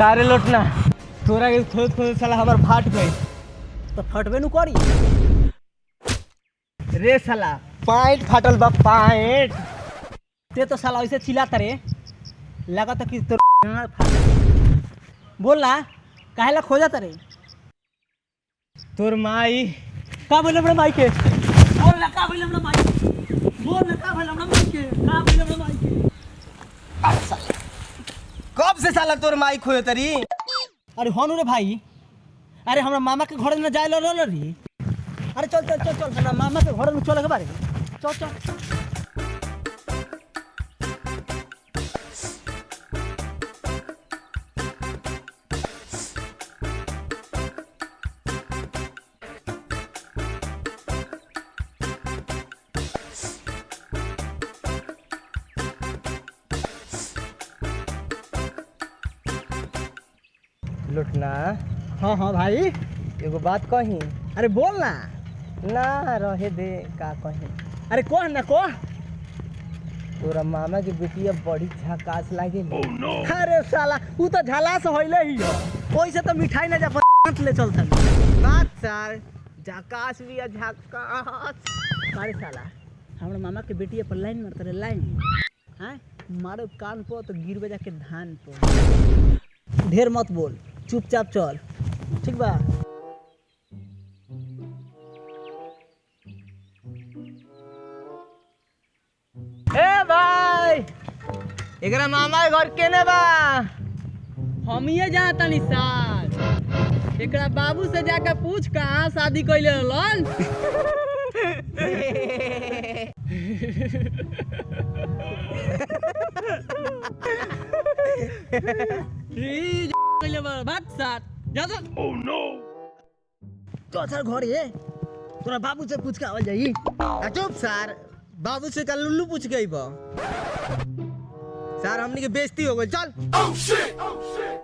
कारे लोटना तोरा के खोद खोद साला हमार फाट गई तो फटबे नु करी रे साला पाइट फाटल बा पाइट। ते तो साला ऐसे चिल्लाता रे लगा था कि तो बोल ना काहे ला खोजाता रे तोर माई का बोले बड़ा माई के बोल ना का बोले बड़ा माई बोल ना का बोले बड़ा माई के का बोले बड़ा माई के कब से साला तोर माई खोए तरी। अरे होनु रे भाई अरे हमरा मामा के घर में जाए लो रे अरे चल चल चल चल हमरा मामा के घर में चले के बारे चल चल लुटना हाँ हाँ भाई एगो बात कही। अरे बोल ना ना रहे दे का कही। अरे कौन ना को तोरा मामा की बेटिया बड़ी झकास लागे। अरे साला ऊ तो झला से होइले ही हो ओइसे तो मिठाई ना जा ले चलता बात सर झकास भी है झकास। अरे साला हमरा मामा के बेटिया पर लाइन मारता रे लाइन हैं मारो कान पर तो गिरबे जाके धान पर ढेर मत बोल चुपचाप चल ठीक बा। ए भाई एकरा मामा के घर केने बा। हम ये जाता नी साल एकरा बाबू से जाके पूछ कहाँ शादी कइले रहलन। बात साथ जा तो ओह नो तो सर घर है तोरा बाबू से पूछ के आवल जाई। चुप सर बाबू से कल लुल्लू पूछ गई बा सर हमनी के बेइज्जती हो गई चल। oh shit, oh shit.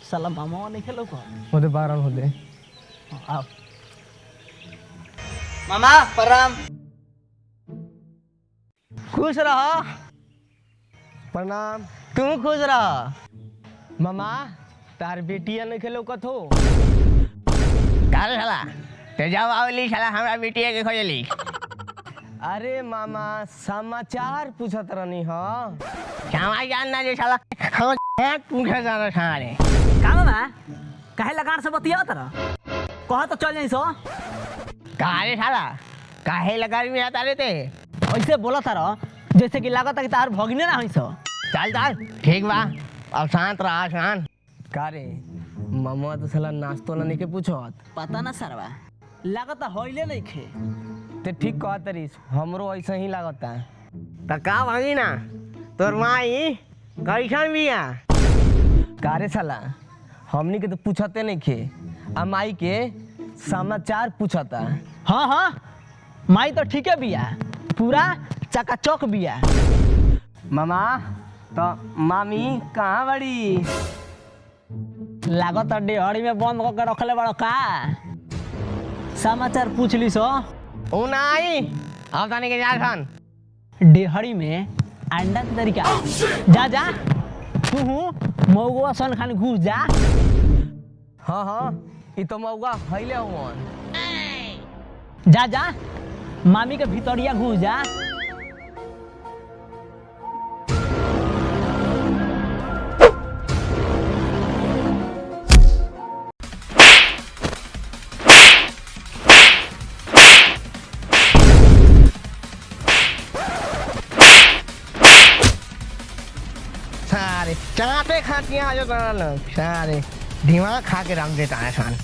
साला मामा नहीं खेलो को होदे बारन होदे आओ मामा प्रणाम। खुश रहो प्रणाम। तुम खुश रहो मामा तार बेटिया नहीं खेलो कथो कारे साला ते जाओ आवली साला हमरा बेटिया के खोजली। अरे मामा समाचार पूछत रहनी हो। समाज जानना जे साला हम पूछे जाना सारे का बाबा काहे लगान से बतिया तरह कहा तो चल जाई सो कारे साला काहे लगार में आता रे ते ऐसे बोला तरह जैसे कि लागत है कि तार भगने ना होई सो। चल चल ठीक बा अब शांत रहा शांत। कारे मामा तो साला नाश्तो ना नहीं के पूछत पता ना सरवा लागत होइले नहीं खे ते ठीक कह तरीस हमरो ऐसा ही लागता। तो का भागी ना तोर माई कैसन बिया। कारे साला हमनी के तो पूछते नहीं खे आ माई के समाचार पूछता। हाँ हाँ माई तो ठीक है बिया पूरा चकाचौक बिया। मामा तो मामी कहाँ बड़ी। लागत डेहड़ी में बंद करके रखले बड़ो का समाचार पूछ ली सो। ऊ नहीं अब तानी के जा सन डेहड़ी में अंडा के तरीका जा जा तू मौगवा सन खान घुस जा। हाँ हाँ ये तो मौका हईले हुआ जा जा मामी के भीतरिया घुस जा। सारे चाटे खातियां आ जो करल सारे दिमाग खा के रख देता है सन।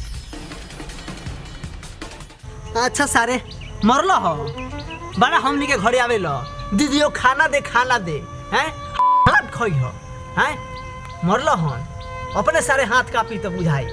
अच्छा सारे मरलो हो बड़ा हमनी के घरे आवे लो दीदियो खाना दे हैं हाथ खोई हो हैं मरलो हो अपने सारे हाथ कापी तो बुझाई।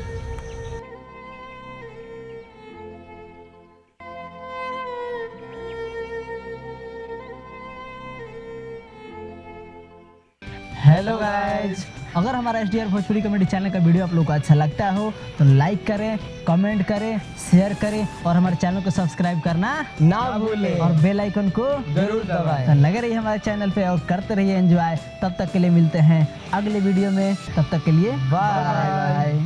हेलो गाइस अगर हमारा SDR भोजपुरी कॉमेडी चैनल का वीडियो आप लोग को अच्छा लगता हो तो लाइक करें, कमेंट करें, शेयर करें और हमारे चैनल को सब्सक्राइब करना ना भूलें और बेल आइकन को जरूर दबाएं। तो लगे रहिए हमारे चैनल पे और करते रहिए एंजॉय। तब तक के लिए मिलते हैं अगले वीडियो में, तब तक के लिए बाय बाय।